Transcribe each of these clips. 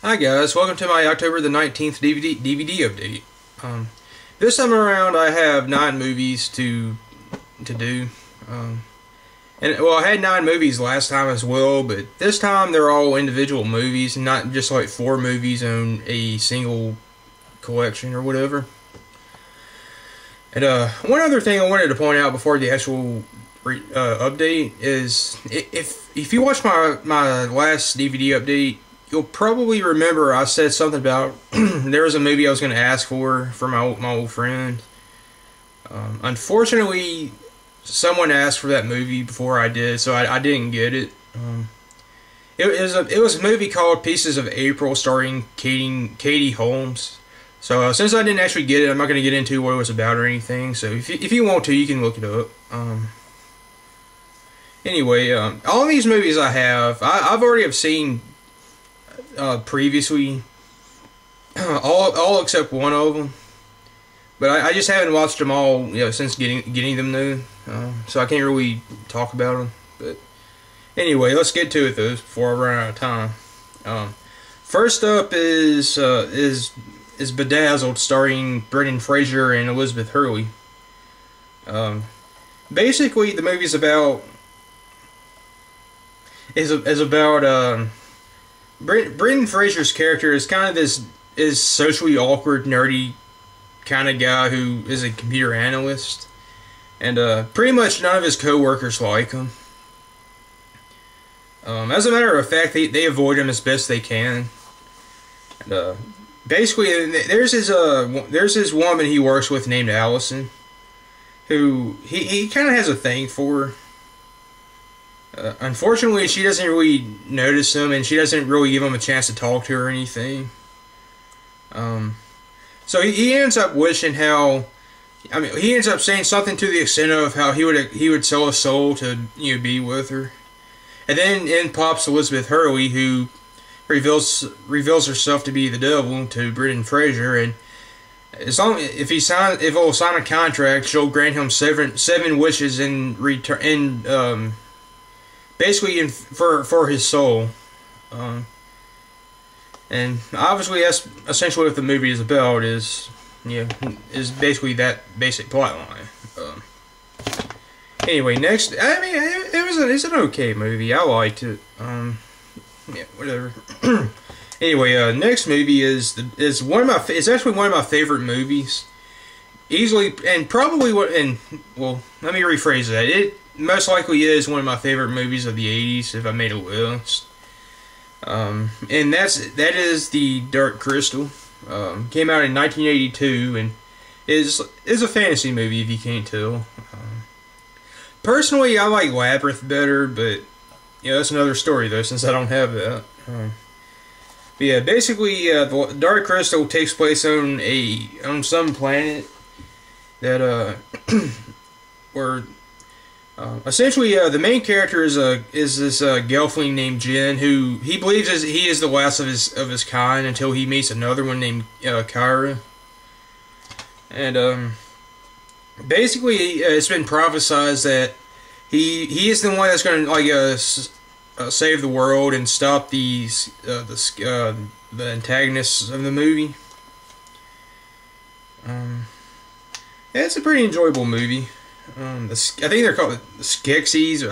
Hi guys, welcome to my October the 19th DVD update. This time around I have 9 movies to do. I had 9 movies last time as well, but this time they're all individual movies and not just like 4 movies on a single collection or whatever. And one other thing I wanted to point out before the actual update is if you watch my last DVD update, you'll probably remember I said something about there was a movie I was going to ask for my old friend. Unfortunately, someone asked for that movie before I did, so I didn't get it. It was a movie called Pieces of April, starring Katie Holmes. So since I didn't actually get it, I'm not going to get into what it was about or anything. So if you want to, you can look it up. Anyway, all these movies I've already seen previously, all except one of them. But I just haven't watched them all, since getting them new. So I can't really talk about them. But anyway, let's get to it though before I run out of time. First up is Bedazzled, starring Brendan Fraser and Elizabeth Hurley. Basically, the movie's about Brendan Fraser's character is kind of this socially awkward, nerdy kind of guy who is a computer analyst, and pretty much none of his co-workers like him. As a matter of fact, they avoid him as best they can. And, basically, there's this woman he works with named Allison, who he kind of has a thing for. Unfortunately, she doesn't really notice him, and she doesn't really give him a chance to talk to her or anything. So he ends up wishing he ends up saying something to the extent of how he would sell his soul to be with her. And then in pops Elizabeth Hurley, who reveals herself to be the devil to Brendan Fraser, and if he'll sign a contract, she'll grant him seven wishes in return, basically for his soul. And obviously that's essentially what the movie is about, is basically that basic plot line. Anyway, next, it's an okay movie. I liked it. Whatever. Anyway, next movie is actually one of my favorite movies. Easily, and probably let me rephrase that. It most likely is one of my favorite movies of the 80s if I made a list. And that is The Dark Crystal. Came out in 1982 and is a fantasy movie, if you can't tell. Personally, I like Labyrinth better, but that's another story though, since I don't have that. But yeah, basically, The Dark Crystal takes place on some planet that where essentially the main character is this gelfling named Jin, who he believes he is the last of his kind until he meets another one named Kyra. And basically, it's been prophesized that he is the one that's going to save the world and stop the antagonists of the movie. It's a pretty enjoyable movie. I think they're called the Skeksis.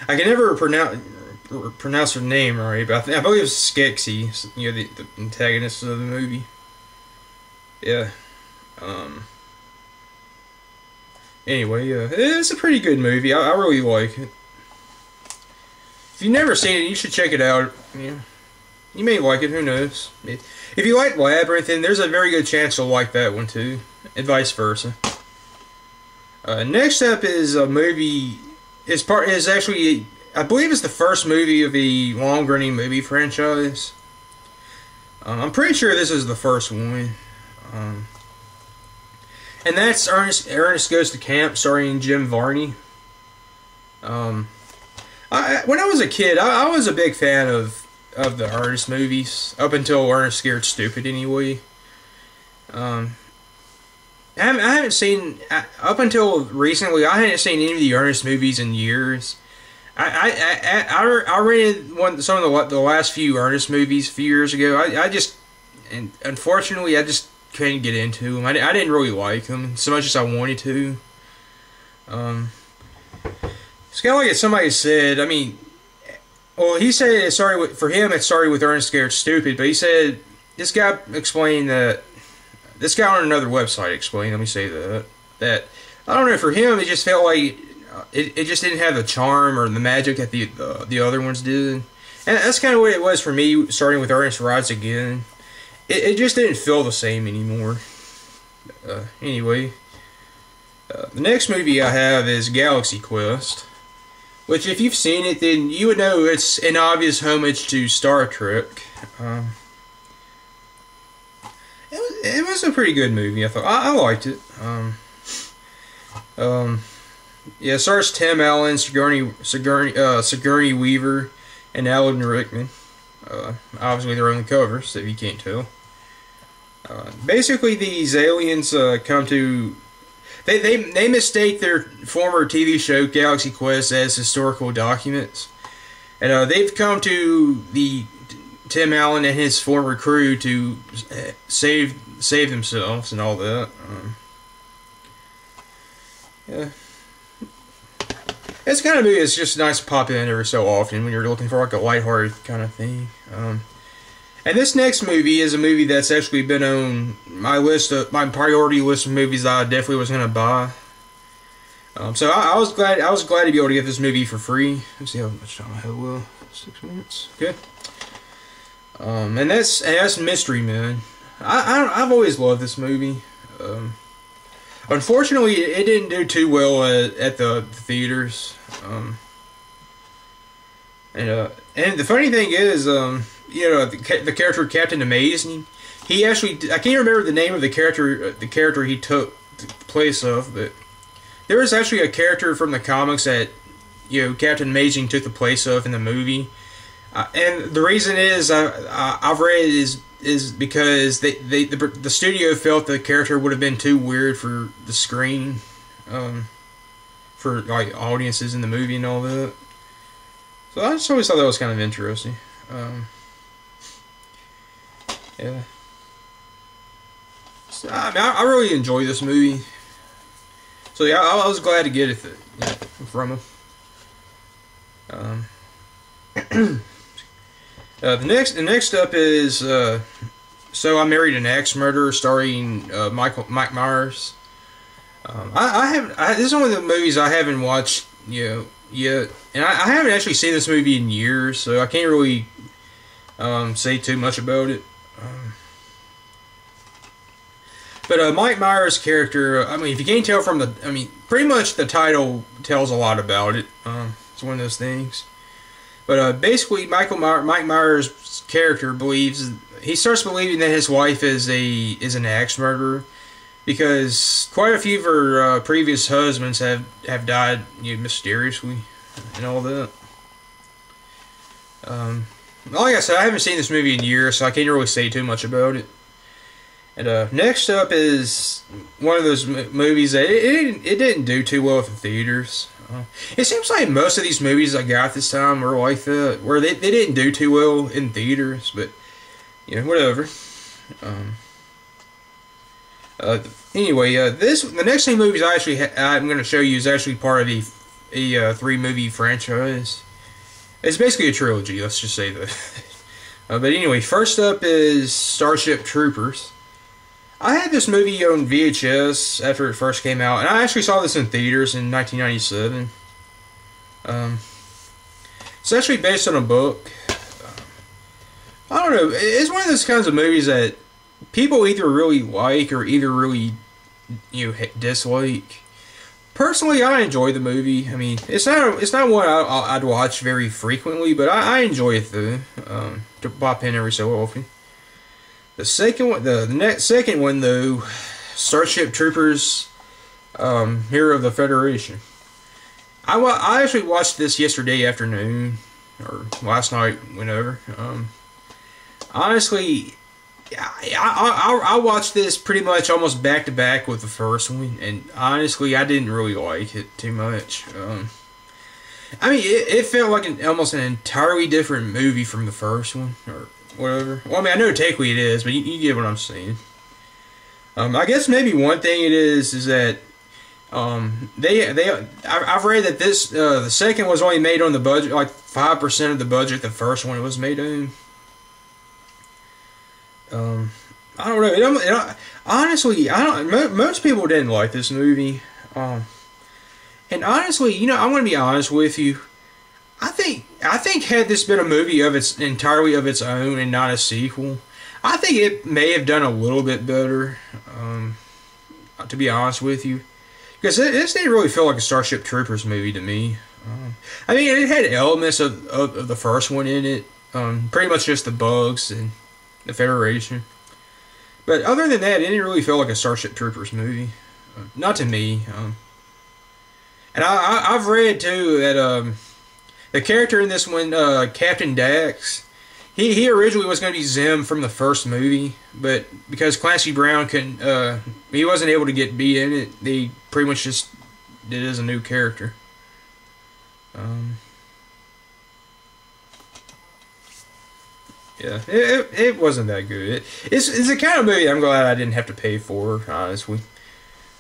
I can never pronounce their name right, but I believe it's Skeksis. The antagonists of the movie. Yeah. Anyway, it's a pretty good movie. I really like it. If you've never seen it, you should check it out. You may like it. Who knows? If you like Labyrinth, then there's a very good chance you'll like that one too, and vice versa. Next up is a movie. Is actually, I believe it's the first movie of a long-running movie franchise. I'm pretty sure this is the first one. And that's Ernest Goes to Camp, starring Jim Varney. When I was a kid, I was a big fan of the Ernest movies, up until Ernest Scared Stupid anyway. I haven't seen, up until recently, I hadn't seen any of the Ernest movies in years. I rented some of the last few Ernest movies a few years ago. And unfortunately, I just couldn't get into them. I didn't really like them so much as I wanted to. It's kind of like somebody said. I mean, well, he said it started with, for him. It started with Ernest Scared Stupid, but he said this guy explained that this guy on another website explained. Let me say that I don't know. For him, it just felt like it just didn't have the charm or the magic that the other ones did, and that's kind of what it was for me. Starting with Ernest Rides Again, it just didn't feel the same anymore. Anyway, the next movie I have is Galaxy Quest, which if you've seen it, then you would know it's an obvious homage to Star Trek. It was a pretty good movie. I thought I liked it. Yeah, it stars Tim Allen, Sigourney Weaver, and Alan Rickman. Obviously, they're on the covers, if you can't tell. Basically, these aliens come to... They mistake their former TV show, Galaxy Quest, as historical documents. And they've come to Tim Allen and his former crew to save themselves and all that. Yeah. It's kind of movie that's just nice to pop in every so often when you're looking for like a lighthearted kind of thing. And this next movie is a movie that's actually been on my priority list of movies that I definitely was gonna buy. So I was glad to be able to get this movie for free. Let's see how much time I have. 6 minutes. Okay. And that's Mystery Men. I've always loved this movie. Unfortunately, it didn't do too well at the theaters. And the funny thing is, the character Captain Amazing, he actually, I can't remember the name of the character he took the place of, but there was actually a character from the comics that Captain Amazing took the place of in the movie. And the reason is I've read is because the studio felt the character would have been too weird for the screen, for like audiences in the movie and all that. So I just always thought that was kind of interesting. Yeah. So, I mean, I really enjoy this movie. So yeah, I was glad to get it from him. The next up is So I Married an Axe Murderer, starring Mike Myers. This is one of the movies I haven't watched yet, and I haven't actually seen this movie in years, so I can't really say too much about it. But Mike Myers' character, I mean, if you can't tell from pretty much the title tells a lot about it. It's one of those things. But basically, Mike Myers' character starts believing that his wife is an axe murderer, because quite a few of her previous husbands have died mysteriously and all that. Like I said, I haven't seen this movie in years, so I can't really say too much about it. And next up is one of those movies that it didn't do too well at the theaters. It seems like most of these movies I got this time were like that, where they didn't do too well in theaters, but whatever. Anyway, the next thing movies I'm going to show you is actually part of a 3-movie franchise. It's basically a trilogy. Let's just say that. But anyway, first up is Starship Troopers. I had this movie on VHS after it first came out, and I actually saw this in theaters in 1997. It's actually based on a book. I don't know. It's one of those kinds of movies that people either really like or either really dislike. Personally, I enjoy the movie. I mean, it's not one I'd watch very frequently, but I enjoy it though. To pop in every so often. The second one though, Starship Troopers, Hero of the Federation. I actually watched this yesterday afternoon, or last night, whenever. Honestly, I watched this pretty much almost back to back with the first one, and honestly, I didn't really like it too much. I mean, it felt like almost an entirely different movie from the first one, or whatever. Well, I mean, I know technically it is, but you get what I'm saying. I guess maybe one thing it is that I've read that this the second was only made on the budget, like 5% of the budget the first one was made on. I don't know. Honestly, I don't. Most people didn't like this movie. And honestly, I'm going to be honest with you. I think had this been a movie of its entirely of its own and not a sequel, I think it may have done a little bit better. To be honest with you, because this didn't really feel like a Starship Troopers movie to me. I mean, it had elements of the first one in it. Pretty much just the bugs and the Federation. But other than that, it didn't really feel like a Starship Troopers movie. Not to me. And I've read too that the character in this one, Captain Dax, he originally was going to be Zim from the first movie, but because Clancy Brown he wasn't able to be in it, they pretty much just did it as a new character. Yeah, it wasn't that good. It's the kind of movie I'm glad I didn't have to pay for, honestly.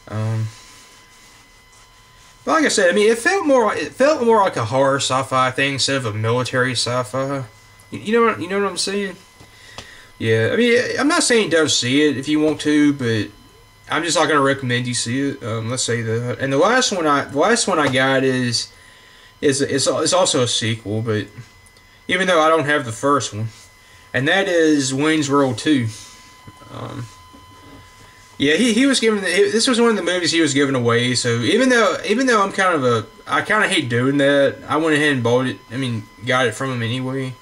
But like I said, I mean, it felt more like a horror sci-fi thing instead of a military sci-fi. You know what I'm saying? Yeah, I mean, I'm not saying don't see it if you want to, but I'm just not gonna recommend you see it. Let's say that. And the last one I got is also a sequel, but even though I don't have the first one, and that is Wayne's World 2. Yeah, he was given this was one of the movies he was giving away. So even though I kind of hate doing that, I went ahead and bought it. I mean, got it from him anyway.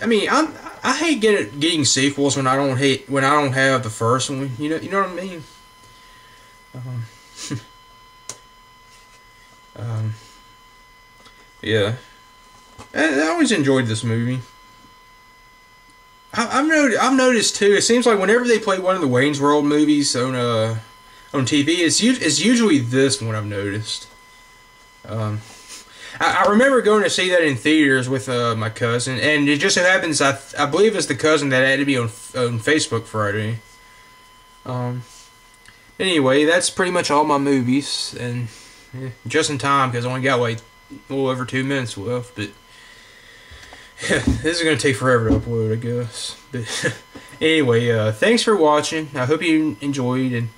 I mean, I hate getting sequels when I don't have the first one. You know what I mean? Yeah, I always enjoyed this movie. I've noticed too. It seems like whenever they play one of the Wayne's World movies on TV, it's usually this one. I've noticed. I remember going to see that in theaters with my cousin, and it just so happens I believe it's the cousin that had to be on Facebook Friday. Anyway, that's pretty much all my movies, and just in time because I only got like a little over 2 minutes left, but. This is going to take forever to upload, I guess. But anyway, thanks for watching. I hope you enjoyed. And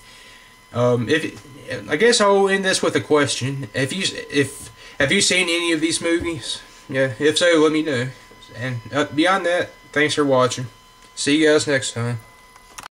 I guess I'll end this with a question. Have you seen any of these movies? Yeah. If so, let me know. And beyond that, thanks for watching. See you guys next time.